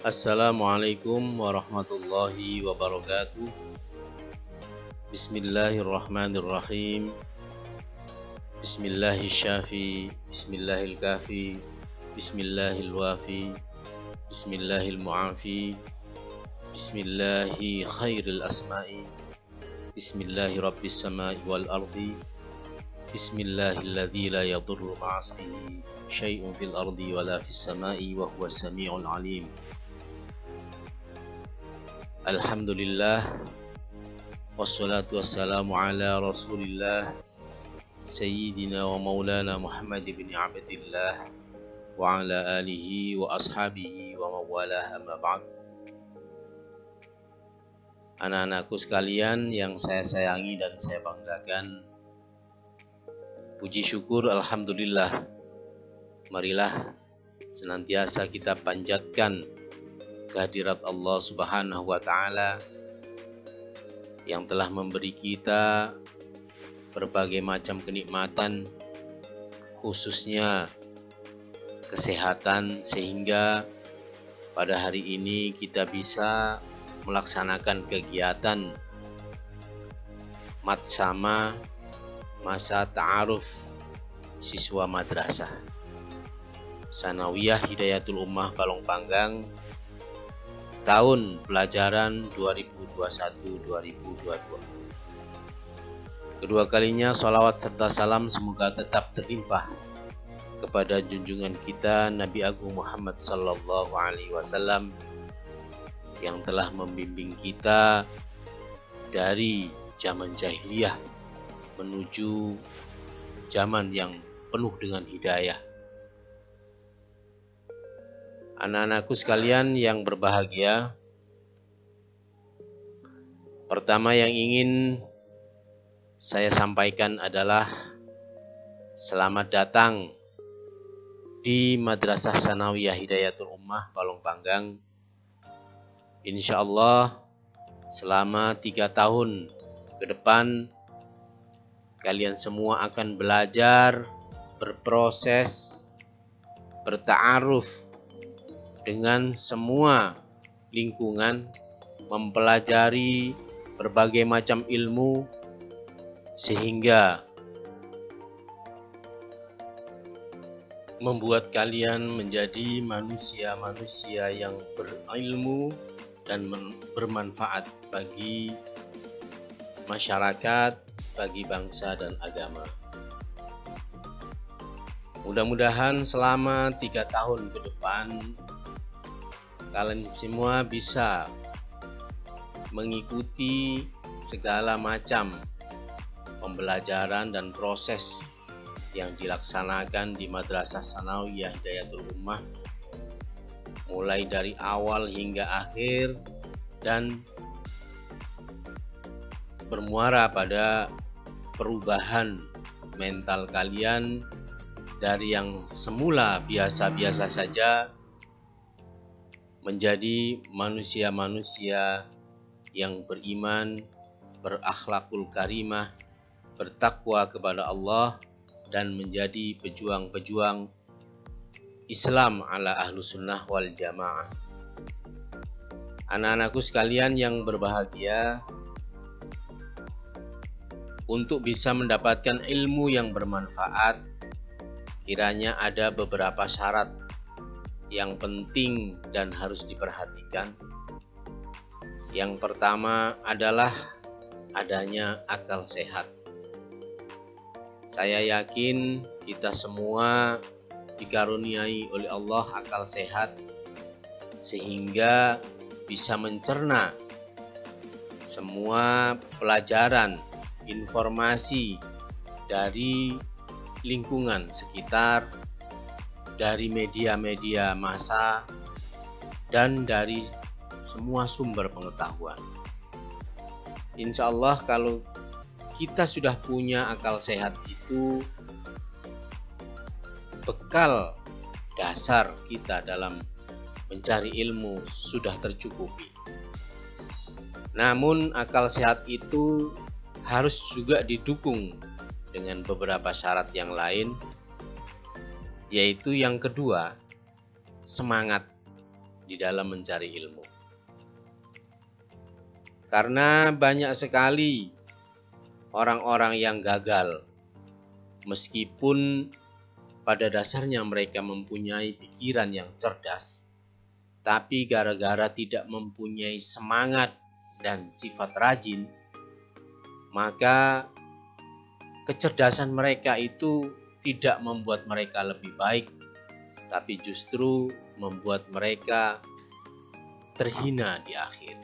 Assalamualaikum warahmatullahi wabarakatuh. Bismillahirrahmanirrahim. Bismillahirrahmanirrahim. Bismillahirrahmanirrahim. Bismillahirrahmanirrahim. Bismillahirrahmanirrahim. Bismillahi khairil asma'i. Bismillahi rabbis sama'i wal ardi. Bismillahilladzi la yadurru ma'asmihi syai'un fil ardi wala fis sama'i wa huwas sami'ul alim. Alhamdulillah, wassalatu wassalamu ala rasulillah Sayyidina wa maulana Muhammad ibn Abdillah wa ala alihi wa ashabihi wa mawalah, amma ba'd. Anak-anakku sekalian yang saya sayangi dan saya banggakan, puji syukur alhamdulillah, marilah senantiasa kita panjatkan kehadirat Allah Subhanahu wa Ta'ala yang telah memberi kita berbagai macam kenikmatan, khususnya kesehatan, sehingga pada hari ini kita bisa melaksanakan kegiatan matsama, masa ta'aruf siswa madrasah Sanawiyah Hidayatul Ummah Balong Panggang tahun pelajaran 2021-2022. Kedua kalinya sholawat serta salam semoga tetap terlimpah kepada junjungan kita Nabi Agung Muhammad sallallahu alaihi wasallam yang telah membimbing kita dari zaman jahiliyah menuju zaman yang penuh dengan hidayah. Anak-anakku sekalian yang berbahagia, pertama yang ingin saya sampaikan adalah selamat datang di Madrasah Sanawiyah Hidayatul Ummah Balong Panggang. Insya Allah selama 3 tahun ke depan kalian semua akan belajar, berproses, berta'aruf dengan semua lingkungan, mempelajari berbagai macam ilmu, sehingga membuat kalian menjadi manusia-manusia yang berilmu dan bermanfaat bagi masyarakat, bagi bangsa dan agama. Mudah-mudahan selama 3 tahun ke depan kalian semua bisa mengikuti segala macam pembelajaran dan proses yang dilaksanakan di Madrasah Sanawiyah Hidayatul Ummah, mulai dari awal hingga akhir, dan bermuara pada perubahan mental kalian dari yang semula biasa-biasa saja menjadi manusia-manusia yang beriman, berakhlakul karimah, bertakwa kepada Allah, dan menjadi pejuang-pejuang Islam ala ahlus sunnah wal jamaah. Anak-anakku sekalian yang berbahagia, untuk bisa mendapatkan ilmu yang bermanfaat, kiranya ada beberapa syarat yang penting dan harus diperhatikan. Yang pertama adalah adanya akal sehat. Saya yakin kita semua dikaruniai oleh Allah akal sehat sehingga bisa mencerna semua pelajaran, informasi dari lingkungan sekitar, dari media-media massa, dan dari semua sumber pengetahuan. Insya Allah kalau kita sudah punya akal sehat itu, bekal dasar kita dalam mencari ilmu sudah tercukupi. Namun akal sehat itu harus juga didukung dengan beberapa syarat yang lain, yaitu yang kedua, semangat. di dalam mencari ilmu. Karena banyak sekali orang-orang yang gagal, meskipun pada dasarnya mereka mempunyai pikiran yang cerdas, tapi gara-gara tidak mempunyai semangat dan sifat rajin, maka kecerdasan mereka itu tidak membuat mereka lebih baik, tapi justru membuat mereka terhina di akhir,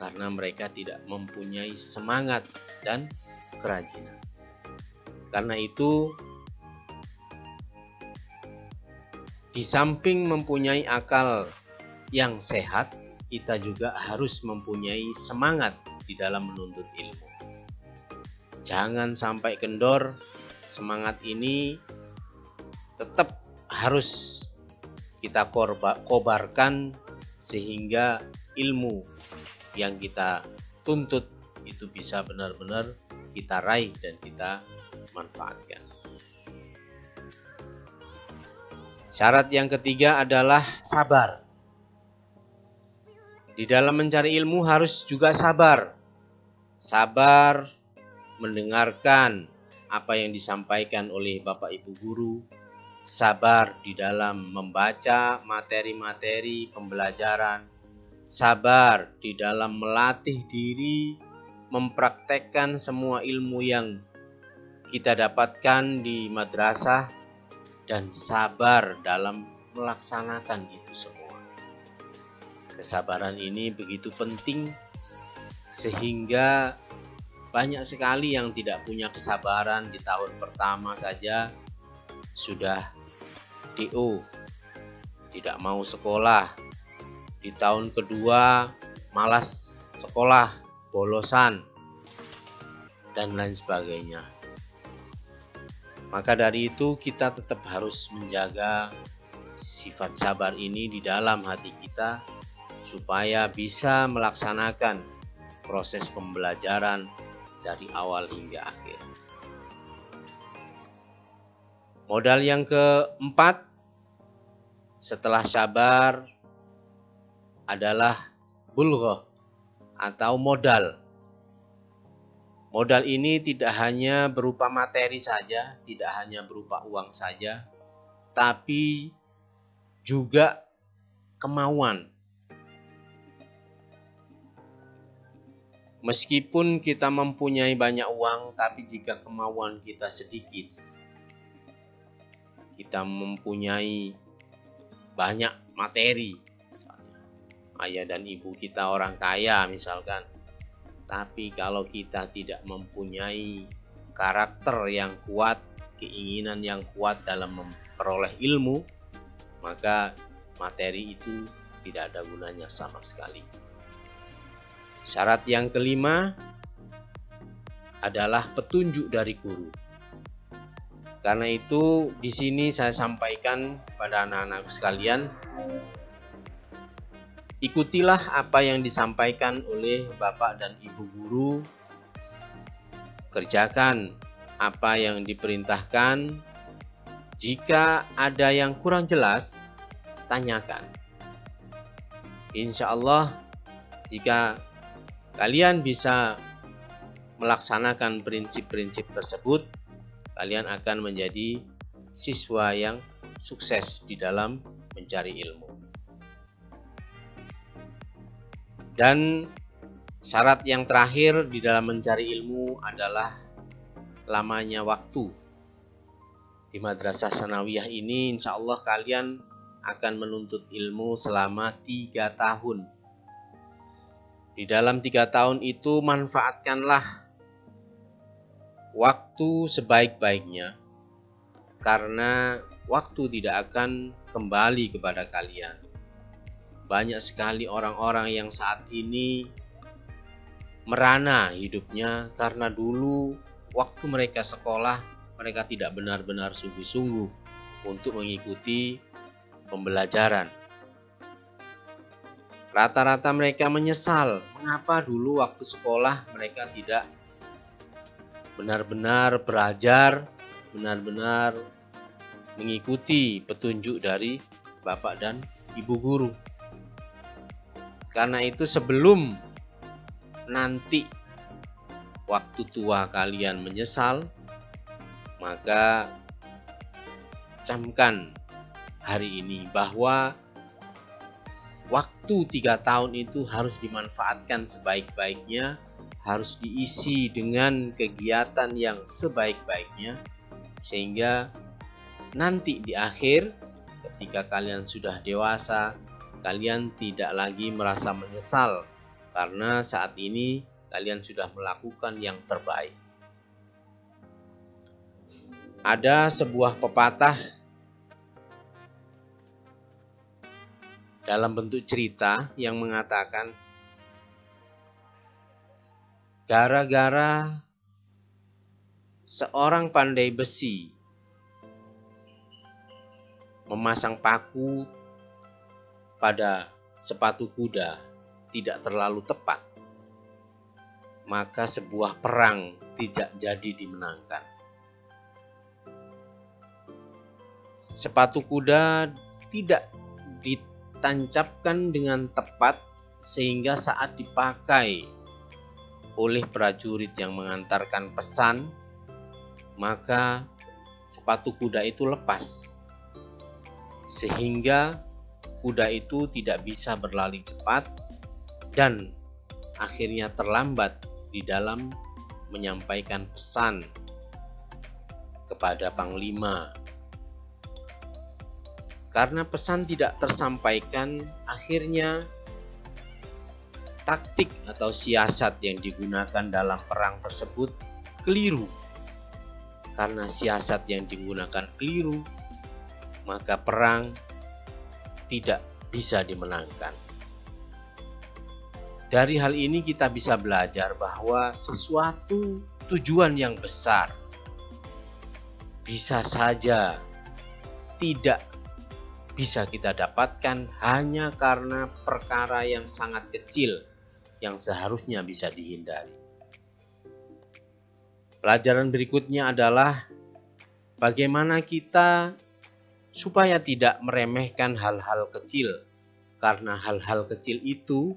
karena mereka tidak mempunyai semangat dan kerajinan. Karena itu, di samping mempunyai akal yang sehat, kita juga harus mempunyai semangat di dalam menuntut ilmu. Jangan sampai kendor, semangat ini tetap harus kita kobarkan sehingga ilmu yang kita tuntut itu bisa benar-benar kita raih dan kita manfaatkan. Syarat yang ketiga adalah sabar. Di dalam mencari ilmu harus juga sabar. Sabar mendengarkan apa yang disampaikan oleh Bapak Ibu guru, sabar di dalam membaca materi-materi pembelajaran, sabar di dalam melatih diri, mempraktekkan semua ilmu yang kita dapatkan di madrasah, dan sabar dalam melaksanakan itu semua. Kesabaran ini begitu penting sehingga banyak sekali yang tidak punya kesabaran di tahun pertama saja sudah DO, tidak mau sekolah. Di tahun kedua malas sekolah, bolosan, dan lain sebagainya. Maka dari itu kita tetap harus menjaga sifat sabar ini di dalam hati kita supaya bisa melaksanakan proses pembelajaran dari awal hingga akhir. Modal yang keempat setelah sabar adalah bulghah atau modal. Modal ini tidak hanya berupa materi saja, tidak hanya berupa uang saja, tapi juga kemauan. Meskipun kita mempunyai banyak uang, tapi jika kemauan kita sedikit, kita mempunyai banyak materi, misalnya ayah dan ibu kita orang kaya misalkan, tapi kalau kita tidak mempunyai karakter yang kuat, keinginan yang kuat dalam memperoleh ilmu, maka materi itu tidak ada gunanya sama sekali. Syarat yang kelima adalah petunjuk dari guru. Karena itu di sini saya sampaikan pada anak-anak sekalian, ikutilah apa yang disampaikan oleh Bapak dan Ibu guru, kerjakan apa yang diperintahkan. Jika ada yang kurang jelas, tanyakan. Insya Allah, jika kalian bisa melaksanakan prinsip-prinsip tersebut, kalian akan menjadi siswa yang sukses di dalam mencari ilmu. Dan syarat yang terakhir di dalam mencari ilmu adalah lamanya waktu. Di Madrasah Sanawiyah ini insya Allah kalian akan menuntut ilmu selama 3 tahun. Di dalam 3 tahun itu manfaatkanlah waktu sebaik-baiknya, karena waktu tidak akan kembali kepada kalian. Banyak sekali orang-orang yang saat ini merana hidupnya karena dulu waktu mereka sekolah, mereka tidak benar-benar sungguh-sungguh untuk mengikuti pembelajaran. Rata-rata mereka menyesal mengapa dulu waktu sekolah mereka tidak benar-benar belajar, benar-benar mengikuti petunjuk dari Bapak dan Ibu guru. Karena itu sebelum nanti waktu tua kalian menyesal, maka camkan hari ini bahwa waktu 3 tahun itu harus dimanfaatkan sebaik-baiknya, harus diisi dengan kegiatan yang sebaik-baiknya, sehingga nanti di akhir ketika kalian sudah dewasa, kalian tidak lagi merasa menyesal karena saat ini kalian sudah melakukan yang terbaik. Ada sebuah pepatah dalam bentuk cerita yang mengatakan, gara-gara seorang pandai besi memasang paku pada sepatu kuda tidak terlalu tepat, maka sebuah perang tidak jadi dimenangkan. Sepatu kuda tidak ditancapkan dengan tepat sehingga saat dipakai oleh prajurit yang mengantarkan pesan, maka sepatu kuda itu lepas, sehingga kuda itu tidak bisa berlari cepat dan akhirnya terlambat di dalam menyampaikan pesan kepada panglima. Karena pesan tidak tersampaikan, akhirnya taktik atau siasat yang digunakan dalam perang tersebut keliru. Karena siasat yang digunakan keliru, maka perang tidak bisa dimenangkan. Dari hal ini kita bisa belajar bahwa sesuatu tujuan yang besar bisa saja tidak bisa kita dapatkan hanya karena perkara yang sangat kecil yang seharusnya bisa dihindari. Pelajaran berikutnya adalah bagaimana kita supaya tidak meremehkan hal-hal kecil, karena hal-hal kecil itu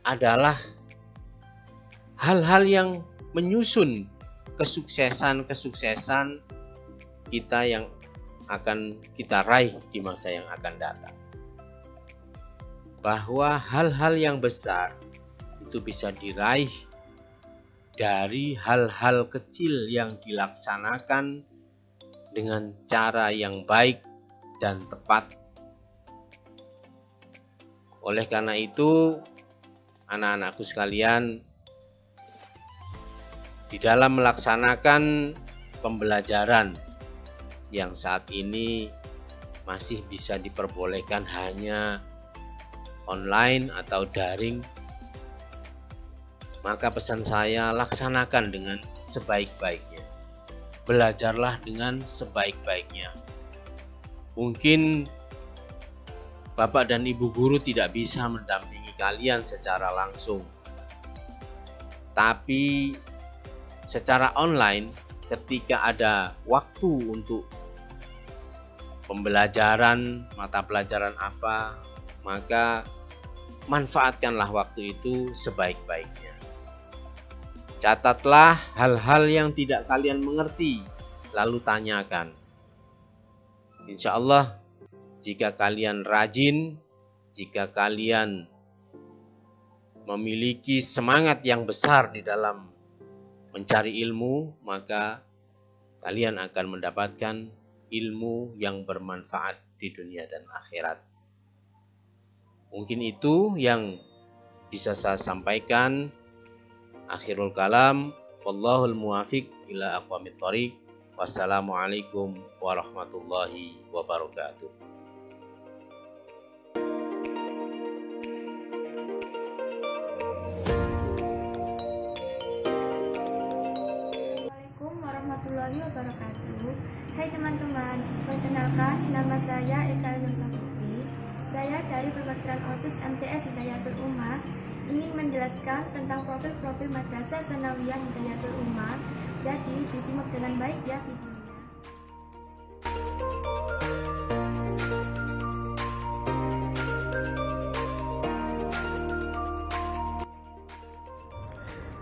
adalah hal-hal yang menyusun kesuksesan-kesuksesan kita yang akan kita raih di masa yang akan datang. Bahwa hal-hal yang besar itu bisa diraih dari hal-hal kecil yang dilaksanakan dengan cara yang baik dan tepat. Oleh karena itu, anak-anakku sekalian, di dalam melaksanakan pembelajaran yang saat ini masih bisa diperbolehkan hanya online atau daring, maka pesan saya, laksanakan dengan sebaik-baiknya. Belajarlah dengan sebaik-baiknya. Mungkin Bapak dan Ibu guru tidak bisa mendampingi kalian secara langsung, tapi secara online ketika ada waktu untuk pembelajaran mata pelajaran apa, maka manfaatkanlah waktu itu sebaik-baiknya. Catatlah hal-hal yang tidak kalian mengerti, lalu tanyakan. Insya Allah, jika kalian rajin, jika kalian memiliki semangat yang besar di dalam mencari ilmu, maka kalian akan mendapatkan ilmu yang bermanfaat di dunia dan akhirat. Mungkin itu yang bisa saya sampaikan. Akhirul kalam, wallahul muwafiq ila aqwamit thoriq. Wassalamualaikum warahmatullahi wabarakatuh. Assalamualaikum warahmatullahi wabarakatuh. Hai teman-teman, perkenalkan nama saya Eka Yunus Fitri. Saya dari perwakilan OSIS MTS Hidayatul Ummah ingin menjelaskan tentang profil-profil Madrasah Tsanawiyah Hidayatul Ummah. Jadi disimak dengan baik ya videonya.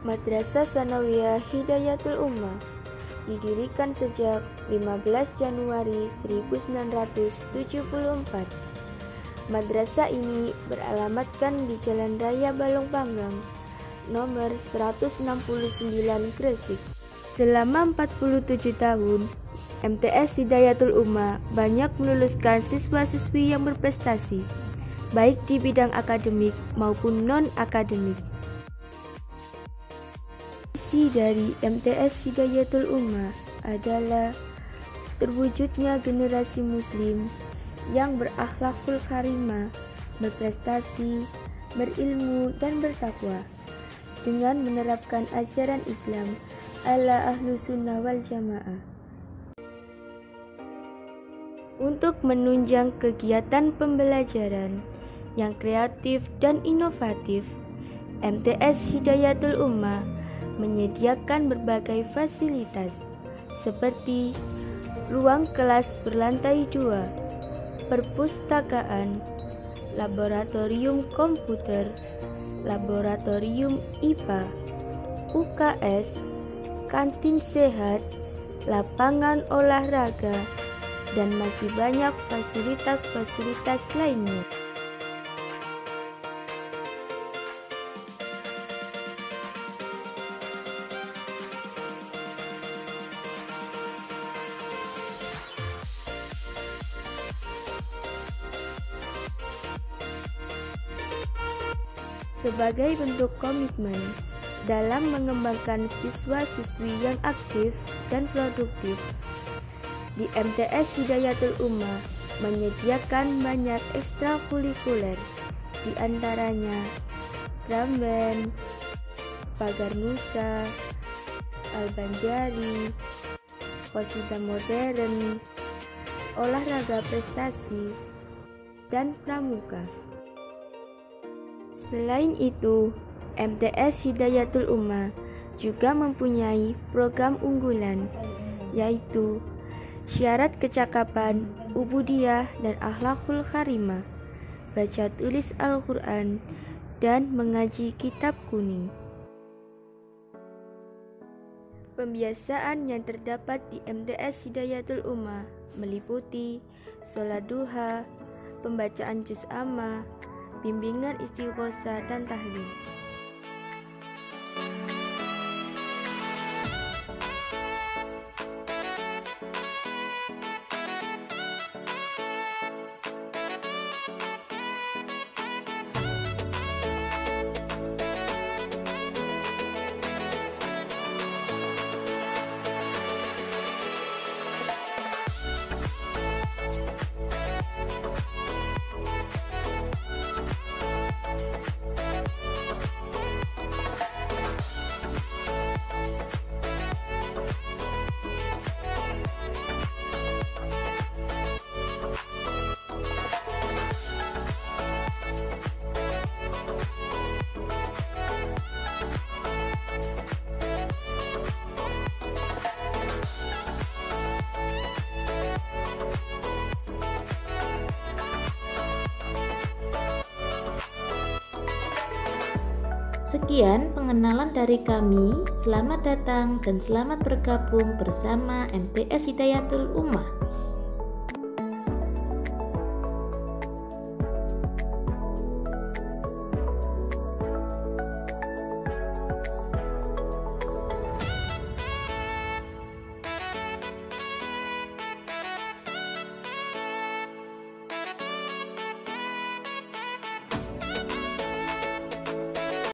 Madrasah Tsanawiyah Hidayatul Ummah didirikan sejak 15 Januari 1974. Madrasah ini beralamatkan di Jalan Raya Balong Panggang, nomor 169 Gresik. Selama 47 tahun, MTS Hidayatul Ummah banyak meluluskan siswa-siswi yang berprestasi, baik di bidang akademik maupun non-akademik. Visi dari MTS Hidayatul Ummah adalah terwujudnya generasi muslim yang berakhlakul karimah, berprestasi, berilmu, dan bertakwa dengan menerapkan ajaran Islam ala Ahlus Sunnah wal Jamaah. Untuk menunjang kegiatan pembelajaran yang kreatif dan inovatif, MTS Hidayatul Ummah menyediakan berbagai fasilitas seperti ruang kelas berlantai 2, perpustakaan, laboratorium komputer, laboratorium IPA, UKS, kantin sehat, lapangan olahraga, dan masih banyak fasilitas-fasilitas lainnya. Sebagai bentuk komitmen dalam mengembangkan siswa-siswi yang aktif dan produktif, di MTS Hidayatul Ummah menyediakan banyak ekstrakurikuler, di antaranya drum band, pagar nusa, albanjari, qasidah modern, olahraga prestasi, dan pramuka. Selain itu, MTS Hidayatul Ummah juga mempunyai program unggulan, yaitu syarat kecakapan, ubudiyah dan akhlakul karimah, baca tulis Al-Quran, dan mengaji kitab kuning. Pembiasaan yang terdapat di MTS Hidayatul Ummah meliputi sholat duha, pembacaan juz amma, bimbingan istighosah dan tahlil. Sekian pengenalan dari kami. Selamat datang dan selamat bergabung bersama MTS Hidayatul Ummah.